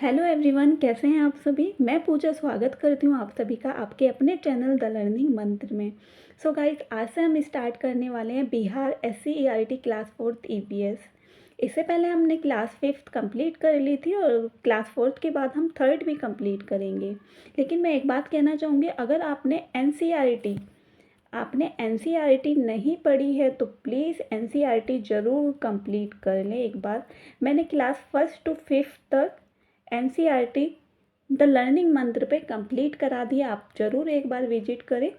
Hello everyone, कैसे हैं आप सभी। मैं पूजा स्वागत करती हूँ आप सभी का आपके अपने चैनल द लर्निंग मंत्र में। सो गाइस, आज से हम स्टार्ट करने वाले हैं Bihar SCERT class 4th EPS। इससे पहले हमने क्लास 5th कंप्लीट कर ली थी और क्लास 4th के बाद हम 3rd भी कंप्लीट करेंगे। लेकिन मैं एक बात कहना चाहूँगी, अगर आपने NCERT नहीं पढ़ी है तो प्लीज़ NCERT ज़रूर कंप्लीट कर लें एक बार। मैंने क्लास 1st to 5th तक NCERT द लर्निंग मंत्र पे कंप्लीट करा दिया। आप ज़रूर एक बार विजिट करें,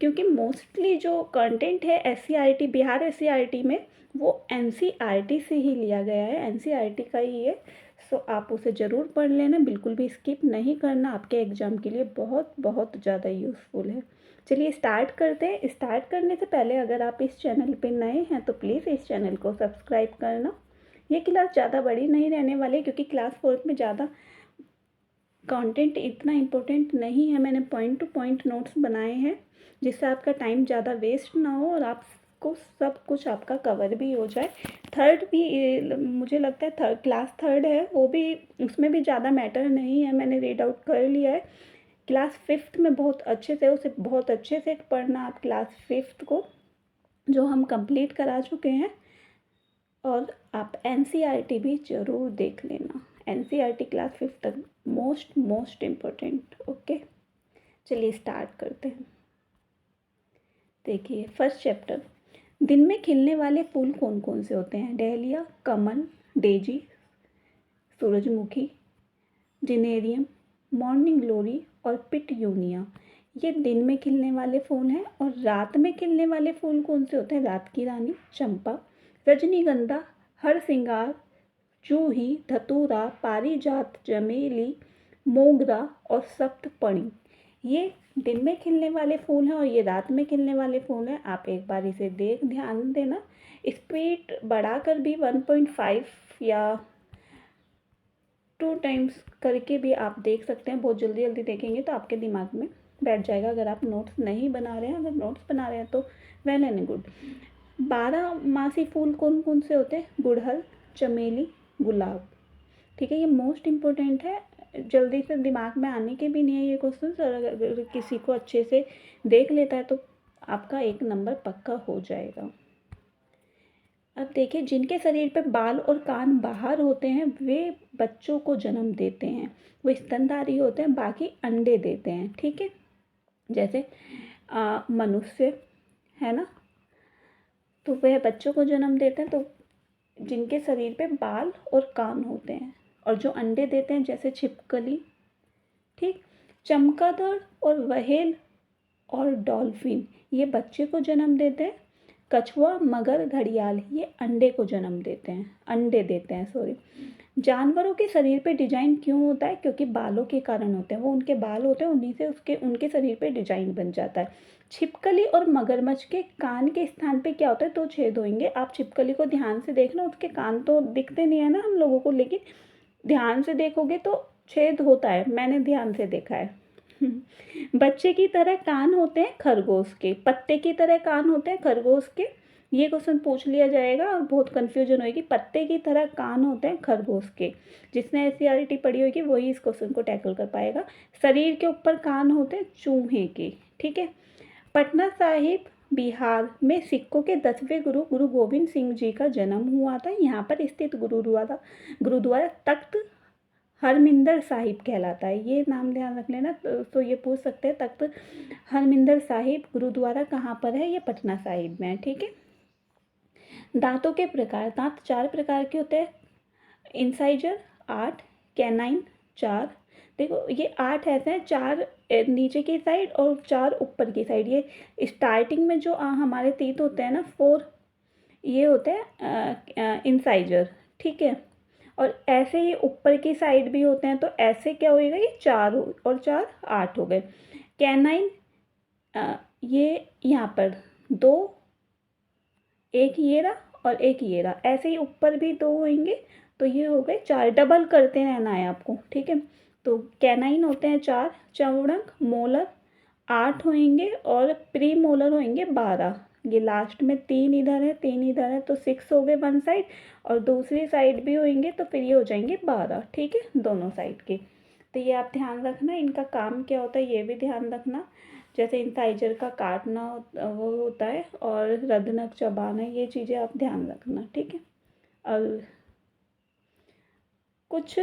क्योंकि मोस्टली जो कंटेंट है SCERT बिहार SCERT में वो NCERT से ही लिया गया है, NCERT का ही है। सो आप उसे ज़रूर पढ़ लेना, बिल्कुल भी स्किप नहीं करना, आपके एग्ज़ाम के लिए बहुत बहुत ज़्यादा यूज़फुल है। चलिए स्टार्ट करते हैं। स्टार्ट करने से पहले अगर आप इस चैनल पे नए हैं तो प्लीज़ इस चैनल को सब्सक्राइब करना। ये क्लास ज़्यादा बड़ी नहीं रहने वाली, क्योंकि क्लास 4th में ज़्यादा कंटेंट इतना इम्पोर्टेंट नहीं है। मैंने पॉइंट टू पॉइंट नोट्स बनाए हैं जिससे आपका टाइम ज़्यादा वेस्ट ना हो और आपको सब कुछ आपका कवर भी हो जाए। थर्ड भी मुझे लगता है क्लास 3rd है, वो भी उसमें भी ज़्यादा मैटर नहीं है, मैंने रीड आउट कर लिया है। क्लास 5th में बहुत अच्छे से उसे बहुत अच्छे से पढ़ना आप क्लास 5th को, जो हम कंप्लीट करा चुके हैं। और आप NCERT भी ज़रूर देख लेना। NCERT क्लास 5th तक मोस्ट इम्पोर्टेंट। ओके, चलिए स्टार्ट करते हैं। देखिए फर्स्ट चैप्टर, दिन में खिलने वाले फूल कौन कौन से होते हैं। डहलिया, कमल, डेजी, सूरजमुखी, जिनेरियम, मॉर्निंग ग्लोरी और पिटयूनिया। ये दिन में खिलने वाले फूल हैं। और रात में खिलने वाले फूल कौन से होते हैं। रात की रानी, चंपा, रजनीगंधा, हरसिंगार, जूही, धतूरा, पारिजात, चमेली, मोगरा और सप्तपणी। ये दिन में खिलने वाले फूल हैं और ये रात में खिलने वाले फूल हैं। आप एक बार इसे ध्यान देना। स्पीड बढ़ाकर भी 1.5 या 2 टाइम्स करके भी आप देख सकते हैं। बहुत जल्दी जल्दी देखेंगे तो आपके दिमाग में बैठ जाएगा। अगर आप नोट्स नहीं बना रहे हैं, अगर नोट्स बना रहे हैं तो वेल एंड गुड। 12 मासी फूल कौन कौन से होते हैं। गुड़हल, चमेली, गुलाब। ठीक है, ये मोस्ट इम्पोर्टेंट है, जल्दी से दिमाग में आने के भी नहीं है ये क्वेश्चन। और अगर किसी को अच्छे से देख लेता है तो आपका 1 नंबर पक्का हो जाएगा। अब देखिए, जिनके शरीर पे बाल और कान बाहर होते हैं वे बच्चों को जन्म देते हैं। वो स्तनधारी होते हैं, बाकी अंडे देते हैं। ठीक है, जैसे मनुष्य है ना, तो वह बच्चों को जन्म देते हैं। तो जिनके शरीर पे बाल और कान होते हैं और जो अंडे देते हैं, जैसे छिपकली, ठीक, चमगादड़ और व्हेल और डॉल्फिन, ये बच्चे को जन्म देते हैं। कछुआ, मगर, घड़ियाल ये अंडे को जन्म देते हैं, अंडे देते हैं, सॉरी। जानवरों के शरीर पे डिजाइन क्यों होता है। क्योंकि बालों के कारण होते हैं। वो उनके बाल होते हैं, उन्हीं से उनके शरीर पे डिजाइन बन जाता है। छिपकली और मगरमच्छ के कान के स्थान पे क्या होता है। 2 छेद होंगे। आप छिपकली को ध्यान से देखना, उसके कान तो दिखते नहीं है ना हम लोगों को, लेकिन ध्यान से देखोगे तो छेद होता है, मैंने ध्यान से देखा है। बच्चे की तरह कान होते हैं खरगोश के, पत्ते की तरह कान होते हैं खरगोश के। ये क्वेश्चन पूछ लिया जाएगा और बहुत कंफ्यूजन होगी। पत्ते की तरह कान होते हैं खरगोश के। जिसने SCERT पढ़ी होगी वही इस क्वेश्चन को टैकल कर पाएगा। शरीर के ऊपर कान होते हैं चूहे के। ठीक है, पटना साहिब बिहार में सिखों के 10वें गुरु गुरु गोविंद सिंह जी का जन्म हुआ था। यहाँ पर स्थित गुरुद्वारा तख्त हरमिंदर साहिब कहलाता है। ये नाम ध्यान रख लेना। तो ये पूछ सकते हैं तख्त हरमिंदर साहिब गुरुद्वारा कहाँ पर है। ये पटना साहिब में है। ठीक है, दांतों के प्रकार। दांत 4 प्रकार के होते हैं। Incisor 8, canine 4। देखो ये 8 ऐसे हैं, 4 नीचे की साइड और 4 ऊपर की साइड। ये स्टार्टिंग में जो हमारे तीत होते हैं ना 4, ये होते हैं इंसाइजर। ठीक है, और ऐसे ही ऊपर की साइड भी होते हैं। तो ऐसे क्या होएगा, ये 4 और 4 8 हो गए। कैनाइन ये यहाँ पर 2, एक ये रहा और एक ये रहा। ऐसे ही ऊपर भी 2 होंगे तो ये हो गए 4। डबल करते रहना है आपको। ठीक है, तो कैनाइन होते हैं 4, चौड़क मोलर 8 होंगे और प्री मोलर होंगे 12। ये लास्ट में 3 इधर है 3 इधर है तो 6 हो गए वन साइड, और दूसरी साइड भी होंगे तो फिर ये हो जाएंगे 12, ठीक है, दोनों साइड के। तो ये आप ध्यान रखना, इनका काम क्या होता है ये भी ध्यान रखना। जैसे इंसाइजर का काटना वो होता है, और रदनक चबाना, ये चीज़ें आप ध्यान रखना, ठीक है। और कुछ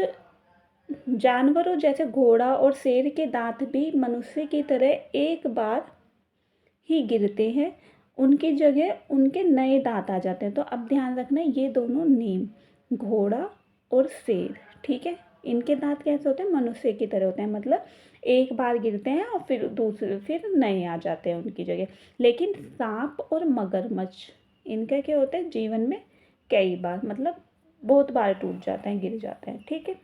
जानवरों जैसे घोड़ा और शेर के दांत भी मनुष्य की तरह एक बार ही गिरते हैं, उनकी जगह उनके नए दांत आ जाते हैं। तो अब ध्यान रखना ये दोनों नेम, घोड़ा और शेर, ठीक है, इनके दांत कैसे होते हैं, मनुष्य की तरह होते हैं, मतलब एक बार गिरते हैं और फिर नए आ जाते हैं उनकी जगह। लेकिन सांप और मगरमच्छ, इनका क्या होता है, जीवन में कई बार, मतलब बहुत बार टूट जाते हैं, गिर जाते हैं, ठीक है।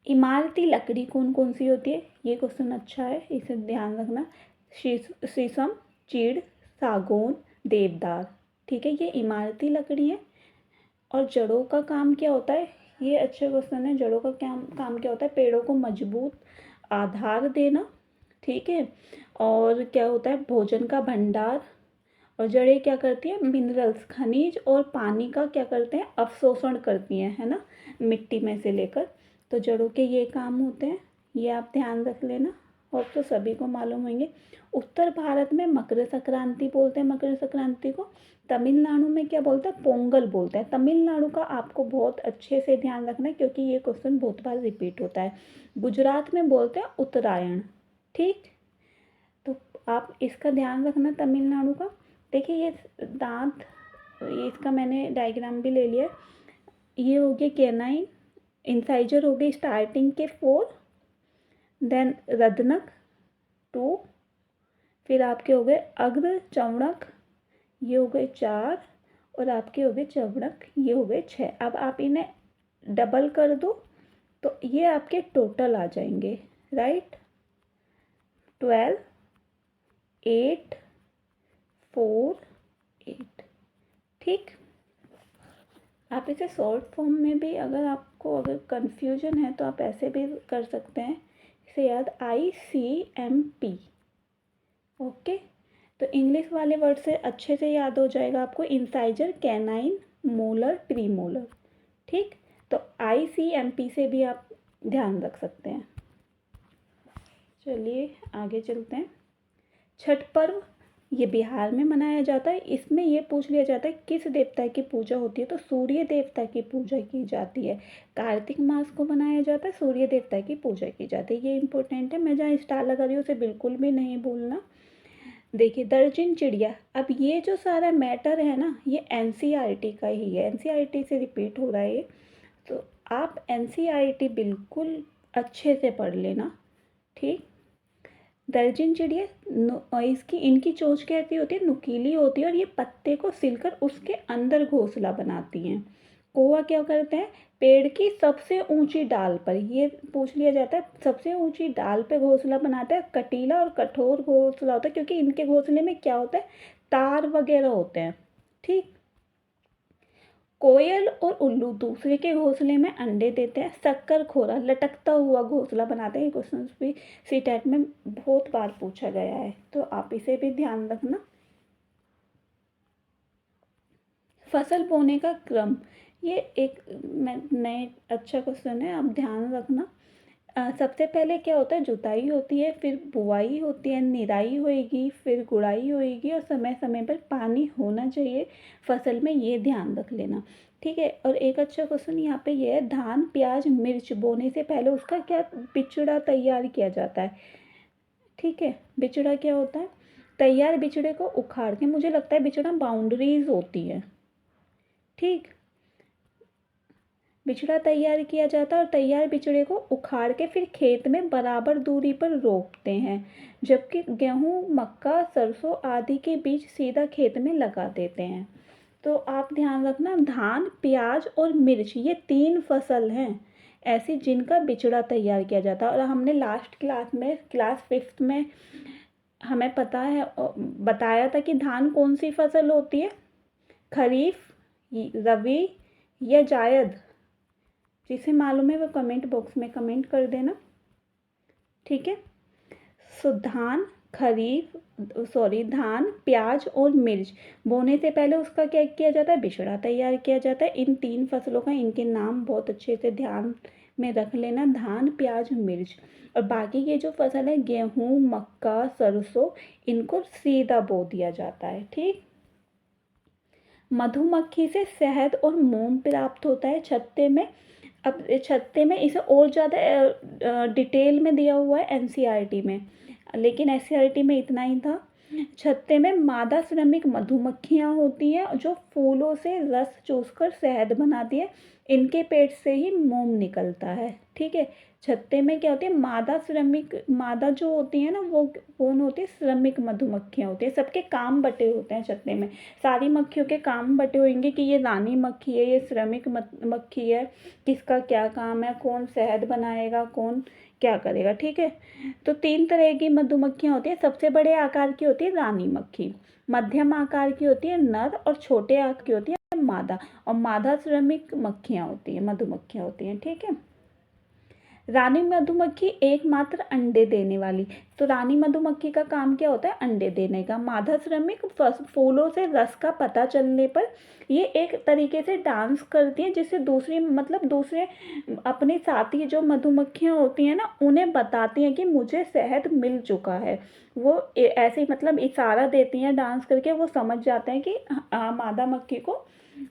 इमारती लकड़ी कौन कौन सी होती है, ये क्वेश्चन अच्छा है, इसे ध्यान रखना। शीशम, चीड़, सागौन, देवदार, ठीक है, ये इमारती लकड़ी है। और जड़ों का काम क्या होता है, ये अच्छा क्वेश्चन है, जड़ों का काम क्या होता है, पेड़ों को मजबूत आधार देना, ठीक है। और क्या होता है, भोजन का भंडार। और जड़ें क्या करती हैं, मिनरल्स, खनिज और पानी का क्या करते हैं, अवशोषण करती हैं, है ना, मिट्टी में से लेकर। तो जड़ों के ये काम होते हैं, ये आप ध्यान रख लेना, और तो सभी को मालूम होंगे। उत्तर भारत में मकर संक्रांति बोलते हैं, मकर संक्रांति को। तमिलनाडु में क्या बोलते हैं, पोंगल बोलते हैं। तमिलनाडु का आपको बहुत अच्छे से ध्यान रखना है, क्योंकि ये क्वेश्चन बहुत बार रिपीट होता है। गुजरात में बोलते हैं उत्तरायण, ठीक। तो आप इसका ध्यान रखना तमिलनाडु का। देखिए ये दांत, ये इसका मैंने डायग्राम भी ले लिया। ये हो गया कैनाइन, इंसाइजर हो गए स्टार्टिंग के 4, देन रदनक 2, फिर आपके हो गए अग्र चौड़क, ये हो गए 4, और आपके हो गए चौड़क, ये हो गए 6। अब आप इन्हें डबल कर दो तो ये आपके टोटल आ जाएंगे, राइट, 12, 8, 4, 8, ठीक। आप इसे शॉर्ट फॉर्म में भी, अगर कंफ्यूजन है तो आप ऐसे भी कर सकते हैं, इसे याद ICMP, ओके। तो इंग्लिश वाले वर्ड से अच्छे से याद हो जाएगा आपको, इंसाइजर, कैनाइन, मोलर, प्रीमोलर, ठीक। तो ICMP से भी आप ध्यान रख सकते हैं। चलिए आगे चलते हैं। छठ पर्व, ये बिहार में मनाया जाता है। इसमें ये पूछ लिया जाता है किस देवता की पूजा होती है, तो सूर्य देवता की पूजा की जाती है। कार्तिक मास को मनाया जाता है, सूर्य देवता की पूजा की जाती है, ये इंपॉर्टेंट है। मैं जहाँ स्टार लगा रही हूँ उसे बिल्कुल भी नहीं भूलना। देखिए दर्जन चिड़िया, अब ये जो सारा मैटर है ना, ये NCERT का ही है, NCERT से रिपीट हो रहा है ये। तो आप NCERT बिल्कुल अच्छे से पढ़ लेना, ठीक। दर्जन चिड़िया, इनकी चोंच कैसी होती है, नुकीली होती है, और ये पत्ते को सिलकर उसके अंदर घोंसला बनाती हैं। कौवा क्या करते हैं, पेड़ की सबसे ऊंची डाल पर, ये पूछ लिया जाता है, सबसे ऊंची डाल पे घोंसला बनाता है। कटीला और कठोर घोंसला होता है, क्योंकि इनके घोंसले में क्या होता है, तार वगैरह होते हैं, ठीक। कोयल और उल्लू दूसरे के घोंसले में अंडे देते हैं। शक्कर खोरा लटकता हुआ घोंसला बनाते हैं, ये क्वेश्चन भी CTET में बहुत बार पूछा गया है, तो आप इसे भी ध्यान रखना। फसल बोने का क्रम, ये एक नए अच्छा क्वेश्चन है, आप ध्यान रखना। सबसे पहले क्या होता है, जुताई होती है, फिर बुआई होती है, निराई होएगी, फिर गुड़ाई होएगी, और समय समय पर पानी होना चाहिए फसल में, ये ध्यान रख लेना, ठीक है। और एक अच्छा क्वेश्चन यहाँ पे ये है, धान, प्याज, मिर्च बोने से पहले उसका क्या बिचड़ा तैयार किया जाता है, ठीक है। बिचड़ा क्या होता है, तैयार बिचड़े को उखाड़ के, मुझे लगता है बिचड़ा बाउंड्रीज होती है, ठीक। बिचड़ा तैयार किया जाता है, और तैयार बिचड़े को उखाड़ के फिर खेत में बराबर दूरी पर रोपते हैं, जबकि गेहूँ, मक्का, सरसों आदि के बीज सीधा खेत में लगा देते हैं। तो आप ध्यान रखना, धान, प्याज और मिर्च, ये 3 फसल हैं ऐसी जिनका बिचड़ा तैयार किया जाता है। और हमने लास्ट क्लास में, क्लास 5th में, हमें पता है, बताया था कि धान कौन सी फसल होती है, खरीफ, रबी या जायद। जिसे मालूम है वो कमेंट बॉक्स में कमेंट कर देना, ठीक है। सो धान, धान, प्याज और मिर्च। बोने से पहले उसका क्या किया जाता है? बिचड़ा तैयार किया जाता है। इन 3 फसलों का इनके नाम बहुत अच्छे से ध्यान में रख लेना, धान, प्याज, मिर्च। और बाकी ये जो फसल है गेहूँ, मक्का, सरसों, इनको सीधा बो दिया जाता है। ठीक। मधुमक्खी से शहद और मोम प्राप्त होता है छत्ते में। अब छत्ते में इसे और ज़्यादा डिटेल में दिया हुआ है एनसीईआरटी में, लेकिन एससीईआरटी में इतना ही था। छत्ते में मादा श्रमिक मधुमक्खियाँ होती हैं जो फूलों से रस चूसकर शहद बनाती है। इनके पेट से ही मोम निकलता है। ठीक है। छत्ते में क्या होती है? मादा जो होती है ना, वो कौन होती है? श्रमिक मधुमक्खियाँ होती है। सबके काम बटे होते हैं छत्ते में। सारी मक्खियों के काम बटे होंगे कि ये रानी मक्खी है, ये श्रमिक मक्खी है, किसका क्या काम है, कौन शहद बनाएगा, कौन क्या करेगा। ठीक है। तो 3 तरह की मधुमक्खियाँ होती हैं। सबसे बड़े आकार की होती है रानी मक्खी, मध्यम आकार की होती है नर, और छोटे आकार की होती है मादा। और मादा श्रमिक मक्खियाँ होती हैं, मधुमक्खियाँ होती हैं। ठीक है। रानी मधुमक्खी एकमात्र अंडे देने वाली। तो रानी मधुमक्खी का काम क्या होता है? अंडे देने का। मादा श्रमिक फूलों से रस का पता चलने पर ये एक तरीके से डांस करती है, जिससे दूसरे अपने साथी जो मधुमक्खियाँ होती हैं ना, उन्हें बताती हैं कि मुझे शहद मिल चुका है। वो ऐसे ही इशारा देती हैं डांस करके, वो समझ जाते हैं कि मादा मक्खी को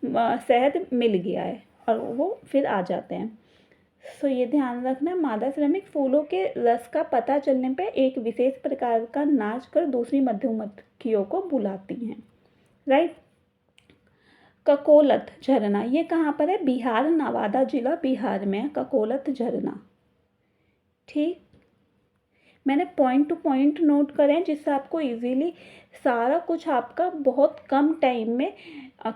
शहद मिल गया है, और वो फिर आ जाते हैं। सो ये ध्यान रखना, मादा श्रमिक फूलों के रस का पता चलने पर एक विशेष प्रकार का नाच कर दूसरी मधुमक्खियों को बुलाती हैं। राइट। ककोलत झरना, ये कहाँ पर है? बिहार, नवादा जिला बिहार में है ककोलत झरना। ठीक। मैंने पॉइंट टू पॉइंट नोट करे हैं, जिससे आपको इजीली सारा कुछ आपका बहुत कम टाइम में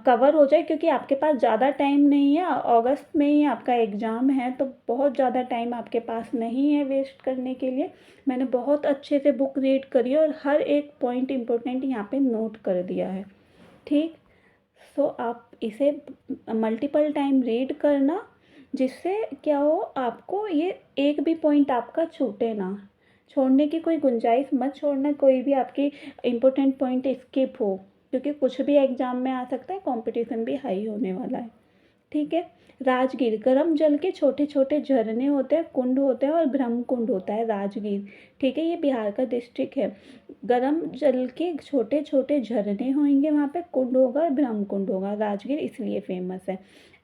कवर हो जाए, क्योंकि आपके पास ज़्यादा टाइम नहीं है। अगस्त में ही आपका एग्ज़ाम है, तो बहुत ज़्यादा टाइम आपके पास नहीं है वेस्ट करने के लिए। मैंने बहुत अच्छे से बुक रीड करी है और हर एक पॉइंट इम्पोर्टेंट यहाँ पे नोट कर दिया है। ठीक। सो आप इसे मल्टीपल टाइम रीड करना, जिससे क्या हो, आपको ये एक भी पॉइंट आपका छूटे ना। छोड़ने की कोई गुंजाइश मत छोड़ना, कोई भी आपकी इम्पोर्टेंट पॉइंट स्किप हो, क्योंकि कुछ भी एग्जाम में आ सकता है, कंपटीशन भी हाई होने वाला है। ठीक है। राजगीर, गर्म जल के छोटे छोटे झरने होते हैं, कुंड होते हैं, और ब्रह्म कुंड होता है राजगीर। ठीक है। ये बिहार का डिस्ट्रिक्ट है। गर्म जल के छोटे छोटे झरने होंगे, वहाँ पे कुंड होगा, ब्रह्म कुंड होगा। राजगीर इसलिए फेमस है।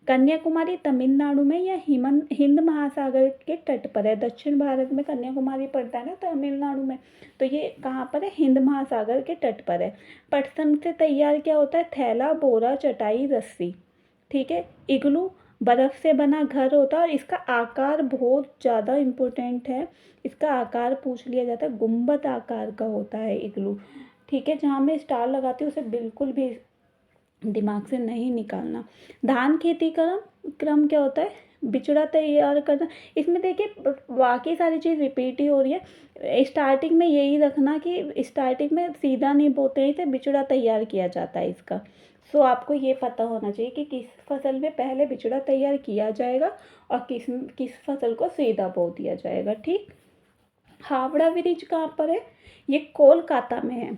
कन्याकुमारी तमिलनाडु में या हिंद महासागर के तट पर है। दक्षिण भारत में कन्याकुमारी पड़ता है ना, तमिलनाडु में। तो ये कहाँ पर है? हिंद महासागर के तट पर है। पटसन से तैयार क्या होता है? थैला, बोरा, चटाई, रस्सी। ठीक है। इग्लू बर्फ़ से बना घर होता है, और इसका आकार बहुत ज़्यादा इम्पोर्टेंट है। इसका आकार पूछ लिया जाता है, गुंबद आकार का होता है इग्लू। ठीक है। जहाँ मैं स्टार लगाती हूँ उसे बिल्कुल भी दिमाग से नहीं निकालना। धान खेती क्रम क्या होता है? बिचड़ा तैयार करना। इसमें देखिए बाकी सारी चीज़ रिपीट ही हो रही है। स्टार्टिंग में यही रखना कि स्टार्टिंग में सीधा नहीं बोते हैं, इसे बिचड़ा तैयार किया जाता है इसका। सो आपको ये पता होना चाहिए कि किस फसल में पहले बिचड़ा तैयार किया जाएगा और किस किस फसल को सीधा बो दिया जाएगा। ठीक। हावड़ा ब्रिज कहाँ पर है? ये कोलकाता में है।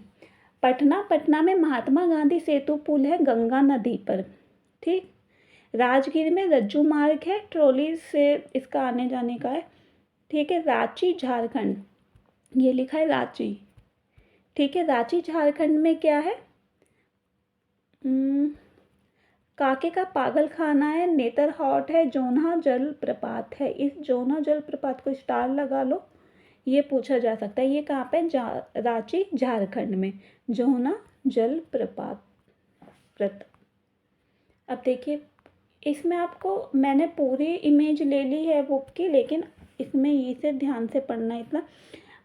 पटना में महात्मा गांधी सेतु पुल है गंगा नदी पर। ठीक। राजगीर में रज्जू मार्ग है, ट्रॉली से इसका आने जाने का है। ठीक है। रांची झारखंड, ये लिखा है रांची। ठीक है। रांची झारखंड में क्या है? काके का पागल खाना है, नेतर हॉट है, जोन्हा जल प्रपात है। इस जोन्हा जल प्रपात को स्टार लगा लो, ये पूछा जा सकता है। ये कहाँ पे? रांची झारखंड में, जोन्हा जल प्रपात। अब देखिए इसमें आपको मैंने पूरी इमेज ले ली है बुक की, लेकिन इसमें इसे ध्यान से पढ़ना। इतना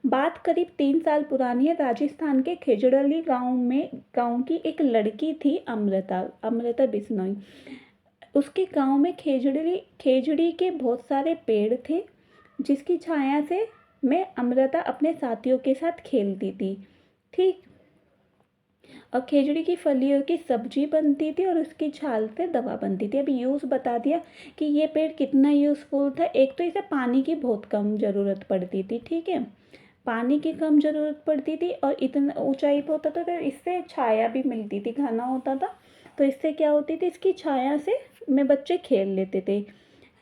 बात करीब 3 साल पुरानी है। राजस्थान के खेजड़ली गांव की एक लड़की थी, अमृता बिश्नोई। उसके गांव में खेजड़ी के बहुत सारे पेड़ थे, जिसकी छाया से मैं अमृता अपने साथियों के साथ खेलती थी। ठीक। और खेजड़ी की फलियों की सब्जी बनती थी, और उसकी छाल से दवा बनती थी। अभी यूज़ बता दिया कि ये पेड़ कितना यूज़फुल था। एक तो इसे पानी की बहुत कम ज़रूरत पड़ती थी। ठीक है। पानी की कम ज़रूरत पड़ती थी और इतना ऊंचाई पे होता था तो इससे छाया भी मिलती थी, घना होता था तो इससे क्या होती थी, इसकी छाया से में बच्चे खेल लेते थे,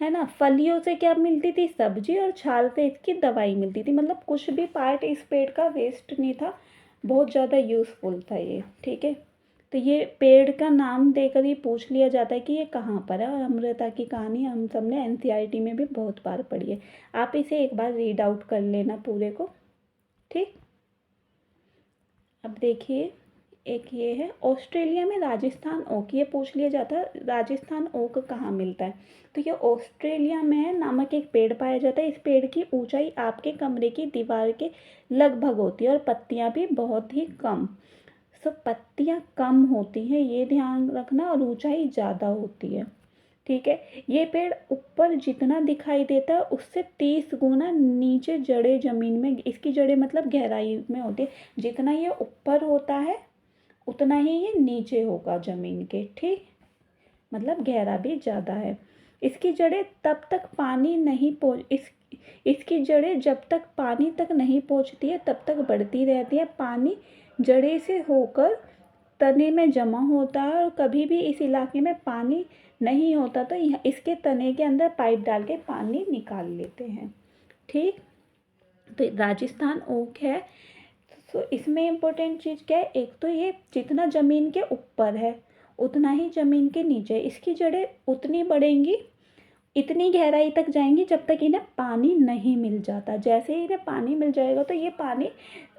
है ना। फलियों से क्या मिलती थी, सब्जी, और छाल से इसकी दवाई मिलती थी। मतलब कुछ भी पार्ट इस पेड़ का वेस्ट नहीं था, बहुत ज़्यादा यूज़फुल था ये, ठीक है। तो ये पेड़ का नाम देकर ही पूछ लिया जाता है कि ये कहाँ पर है। और अमृता की कहानी हम सब ने एनसीईआरटी में भी बहुत बार पढ़ी है। आप इसे एक बार रीड आउट कर लेना पूरे को, ठीक। अब देखिए, एक ये है ऑस्ट्रेलिया में राजस्थान ओक, ये पूछ लिया जाता है राजस्थान ओक कहाँ मिलता है। तो ये ऑस्ट्रेलिया में नामक एक पेड़ पाया जाता है। इस पेड़ की ऊंचाई आपके कमरे की दीवार के लगभग होती है और पत्तियां भी बहुत ही कम। सब पत्तियां कम होती हैं ये ध्यान रखना, और ऊंचाई ज़्यादा होती है, ठीक है। ये पेड़ ऊपर जितना दिखाई देता है उससे 30 गुना नीचे जड़ें ज़मीन में, इसकी जड़ें मतलब गहराई में होती है। जितना ये ऊपर होता है उतना ही ये नीचे होगा ज़मीन के, ठीक। मतलब गहरा भी ज़्यादा है। इसकी जड़ें तब तक पानी नहीं पहुँच इसकी जड़ें जब तक पानी तक नहीं पहुँचती है तब तक बढ़ती रहती है। पानी जड़ें से होकर तने में जमा होता है और कभी भी इस इलाके में पानी नहीं होता तो इसके तने के अंदर पाइप डाल के पानी निकाल लेते हैं, ठीक। तो राजस्थान ओक है, तो इसमें इम्पोर्टेंट चीज़ क्या है, एक तो ये जितना ज़मीन के ऊपर है उतना ही ज़मीन के नीचे, इसकी जड़ें उतनी बढ़ेंगी, इतनी गहराई तक जाएंगी जब तक इन्हें पानी नहीं मिल जाता। जैसे ही इन्हें पानी मिल जाएगा तो ये पानी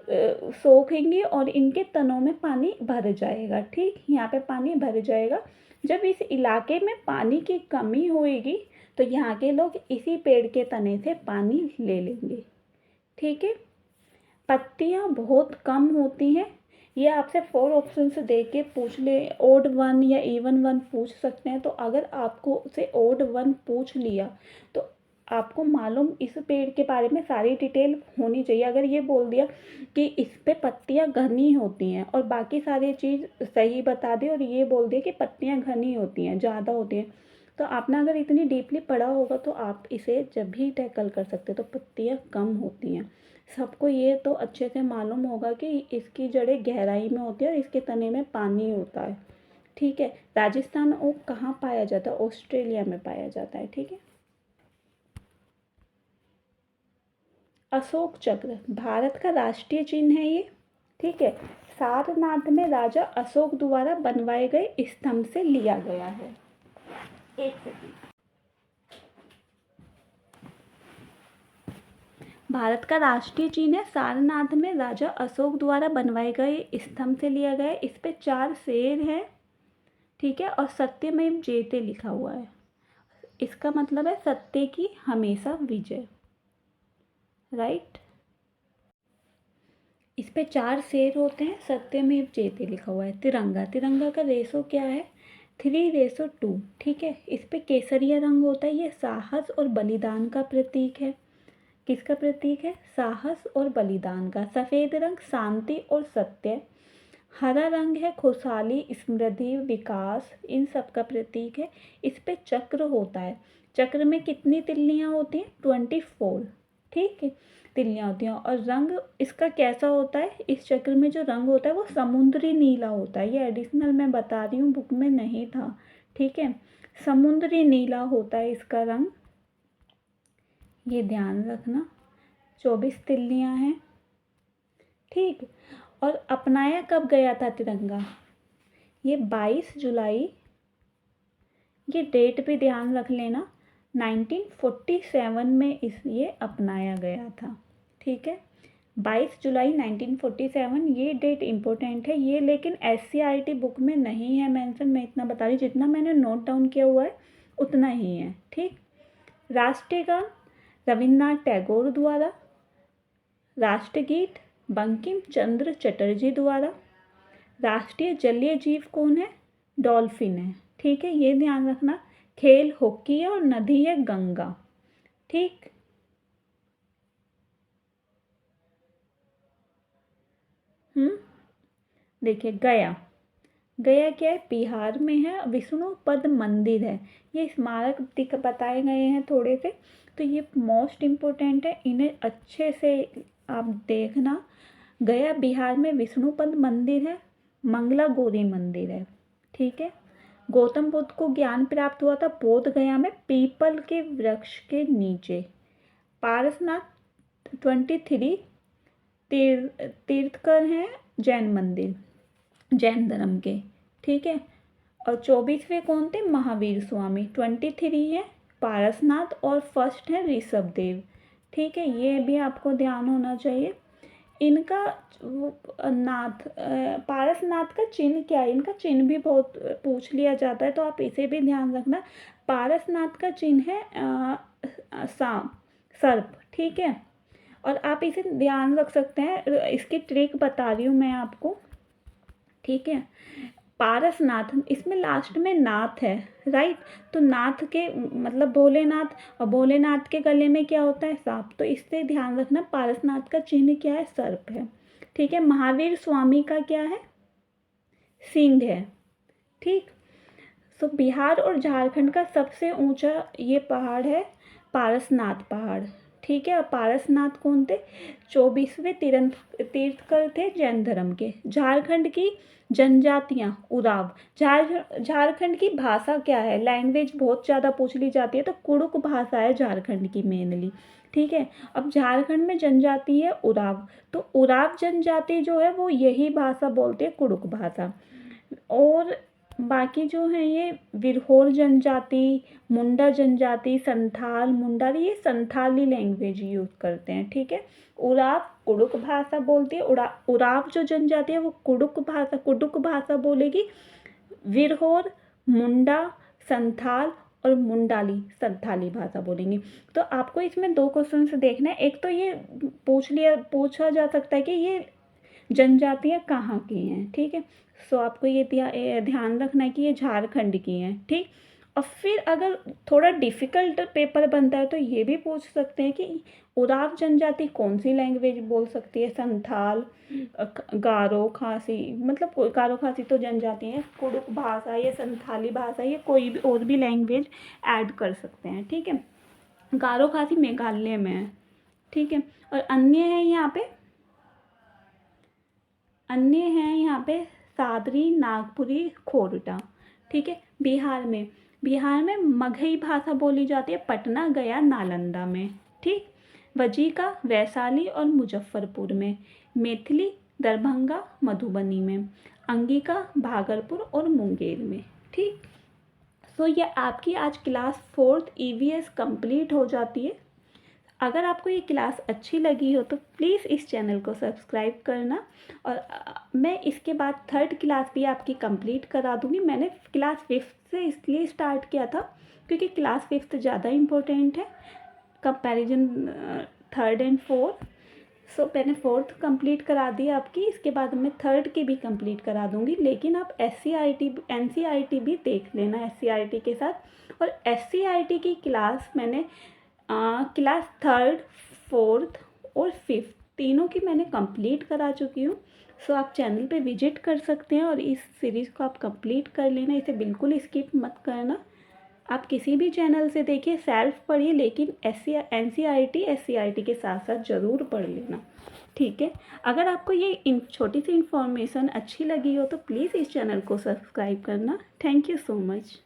सोखेंगी और इनके तनों में पानी भर जाएगा, ठीक। यहाँ पे पानी भर जाएगा। जब इस इलाके में पानी की कमी होएगी तो यहाँ के लोग इसी पेड़ के तने से पानी ले लेंगे, ठीक है। पत्तियाँ बहुत कम होती हैं। ये आपसे 4 ऑप्शंस दे के पूछ ले, ओड 1 या इवन 1 पूछ सकते हैं। तो अगर आपको से ओड 1 पूछ लिया तो आपको मालूम इस पेड़ के बारे में सारी डिटेल होनी चाहिए। अगर ये बोल दिया कि इस पे पत्तियाँ घनी होती हैं और बाकी सारी चीज़ सही बता दी और ये बोल दिया कि पत्तियाँ घनी होती हैं, ज़्यादा होती हैं, तो आपने अगर इतनी डीपली पढ़ा होगा तो आप इसे जब भी टैकल कर सकते हो। तो पत्तियाँ कम होती हैं, सबको ये तो अच्छे से मालूम होगा कि इसकी जड़ें गहराई में होती है और इसके तने में पानी होता है, ठीक है। राजस्थान ओक कहाँ पाया जाता है, ऑस्ट्रेलिया में पाया जाता है, ठीक है। अशोक चक्र भारत का राष्ट्रीय चिन्ह है ये, ठीक है। सारनाथ में राजा अशोक द्वारा बनवाए गए स्तंभ से लिया गया है। एक सेकंड। भारत का राष्ट्रीय चिन्ह है, सारनाथ में राजा अशोक द्वारा बनवाए गए स्तंभ से लिया गया है। इस पे 4 शेर हैं, ठीक है, और सत्यमेव जयते लिखा हुआ है। इसका मतलब है सत्य की हमेशा विजय, राइट। इस पे 4 शेर होते हैं, सत्यमेव जयते लिखा हुआ है। तिरंगा, तिरंगा का रेशो क्या है, 3:2, ठीक है। इस पे केसरिया रंग होता है, ये साहस और बलिदान का प्रतीक है। किसका प्रतीक है, साहस और बलिदान का। सफ़ेद रंग शांति और सत्य। हरा रंग है खुशहाली, समृद्धि, विकास, इन सब का प्रतीक है। इस पे चक्र होता है, चक्र में कितनी तिल्लियाँ होती हैं, 24, ठीक है, तिल्लियाँ होती हैं। और रंग इसका कैसा होता है, इस चक्र में जो रंग होता है वो समुद्री नीला होता है। ये एडिशनल मैं बता रही हूँ, बुक में नहीं था, ठीक है। समुद्री नीला होता है इसका रंग, ये ध्यान रखना। 24 तिल्लियाँ हैं, ठीक। और अपनाया कब गया था तिरंगा, ये 22 जुलाई, ये डेट भी ध्यान रख लेना, 1947 में ये अपनाया गया था, ठीक है। 22 जुलाई 1947, ये डेट इम्पोर्टेंट है ये, लेकिन एससीईआरटी बुक में नहीं है मेंशन। मैं इतना बता रही, जितना मैंने नोट डाउन किया हुआ है उतना ही है, ठीक। राष्ट्रीय गान रविन्द्रनाथ टैगोर द्वारा। राष्ट्रगीत बंकिम चंद्र चटर्जी द्वारा। राष्ट्रीय जलीय जीव कौन है, डॉल्फिन है, ठीक है, ये ध्यान रखना। खेल हॉकी है और नदी है गंगा, ठीक। देखिए गया, गया क्या है, बिहार में है, विष्णु पद मंदिर है। ये स्मारक बताए गए हैं थोड़े से, तो ये मोस्ट इम्पोर्टेंट है, इन्हें अच्छे से आप देखना, गया बिहार में विष्णुपद मंदिर है, मंगला गौरी मंदिर है, ठीक है। गौतम बुद्ध को ज्ञान प्राप्त हुआ था बोध गया में पीपल के वृक्ष के नीचे। पारसनाथ 23 तीर्थकर हैं जैन मंदिर, जैन धर्म के, ठीक है। और 24वें कौन थे? महावीर स्वामी। 23 है पारसनाथ और फर्स्ट है ऋषभ देव, ठीक है। ये भी आपको ध्यान होना चाहिए। इनका नाथ पारसनाथ का चिन्ह क्या है? इनका चिन्ह भी बहुत पूछ लिया जाता है, तो आप इसे भी ध्यान रखना। पारसनाथ का चिन्ह है सर्प, ठीक है। और आप इसे ध्यान रख सकते हैं, इसकी ट्रिक बता रही हूँ मैं आपको, ठीक है। पारसनाथ, इसमें लास्ट में नाथ है, राइट। तो नाथ के मतलब भोलेनाथ, और भोलेनाथ के गले में क्या होता है? सांप। तो इससे ध्यान रखना, पारसनाथ का चिन्ह क्या है? सर्प है, ठीक है। महावीर स्वामी का क्या है? सिंह है, ठीक। सो बिहार और झारखंड का सबसे ऊंचा ये पहाड़ है पारसनाथ पहाड़, ठीक है। और पारसनाथ कौन थे? 24वें तीर्थकर थे जैन धर्म के। झारखंड की जनजातियां उराव। झारखंड की भाषा क्या है? लैंग्वेज बहुत ज़्यादा पूछ ली जाती है, तो कुड़ुक भाषा है झारखंड की मेनली, ठीक है। अब झारखंड में जनजाति है उराव, तो उराव जनजाति जो है वो यही भाषा बोलते हैं, कुड़ुक भाषा। और बाकी जो है ये विरहोर जनजाति, मुंडा जनजाति, संथाल, मुंडारी, ये संथाली लैंग्वेज यूज़ करते हैं, ठीक है। उराव कुड़ुक भाषा बोलती है, उराव जो जनजाति है वो कुड़ुक भाषा बोलेगी। विरहोर, मुंडा, संथाल और मुंडाली संथाली भाषा बोलेंगे। तो आपको इसमें 2 क्वेश्चन से देखना है। एक तो ये पूछा जा सकता है कि ये जनजातियाँ कहाँ की हैं, ठीक है। सो आपको ये ध्यान रखना है कि ये झारखंड की हैं, ठीक। और फिर अगर थोड़ा डिफ़िकल्ट पेपर बनता है तो ये भी पूछ सकते हैं कि उराव जनजाति कौन सी लैंग्वेज बोल सकती है? संथाल, गारो, खासी, मतलब गारो खासी तो जनजाति है, कुड़ुक भाषा, ये संथाली भाषा, ये कोई भी और भी लैंग्वेज ऐड कर सकते हैं, ठीक है। गारो खासी मेघालय में है, ठीक है। और अन्य है यहाँ पे सादरी, नागपुरी, खोरटा, ठीक है। बिहार में मगही भाषा बोली जाती है पटना, गया, नालंदा में, ठीक। वजीका वैशाली और मुजफ्फरपुर में, मैथिली दरभंगा, मधुबनी में, अंगिका भागलपुर और मुंगेर में, ठीक। तो ये आपकी आज क्लास 4th EVS कंप्लीट हो जाती है। अगर आपको ये क्लास अच्छी लगी हो तो प्लीज़ इस चैनल को सब्सक्राइब करना। और मैं इसके बाद 3rd क्लास भी आपकी कंप्लीट करा दूँगी। मैंने क्लास 5th से इसलिए स्टार्ट किया था क्योंकि क्लास 5th ज़्यादा इम्पोर्टेंट है कंपैरिजन 3rd एंड 4th। सो मैंने 4th कंप्लीट करा दी आपकी, इसके बाद मैं 3rd की भी कंप्लीट करा दूँगी। लेकिन आप NCERT भी देख लेना SCERT के साथ। और SCERT की क्लास मैंने क्लास 3rd, 4th और 5th तीनों की मैंने कंप्लीट करा चुकी हूँ। सो आप चैनल पे विजिट कर सकते हैं और इस सीरीज़ को आप कंप्लीट कर लेना, इसे बिल्कुल स्किप मत करना। आप किसी भी चैनल से देखिए, सेल्फ पढ़िए, लेकिन NCERT SCERT के साथ साथ ज़रूर पढ़ लेना, ठीक है। अगर आपको ये छोटी सी इन्फॉर्मेशन अच्छी लगी हो तो प्लीज़ इस चैनल को सब्सक्राइब करना। Thank you so much.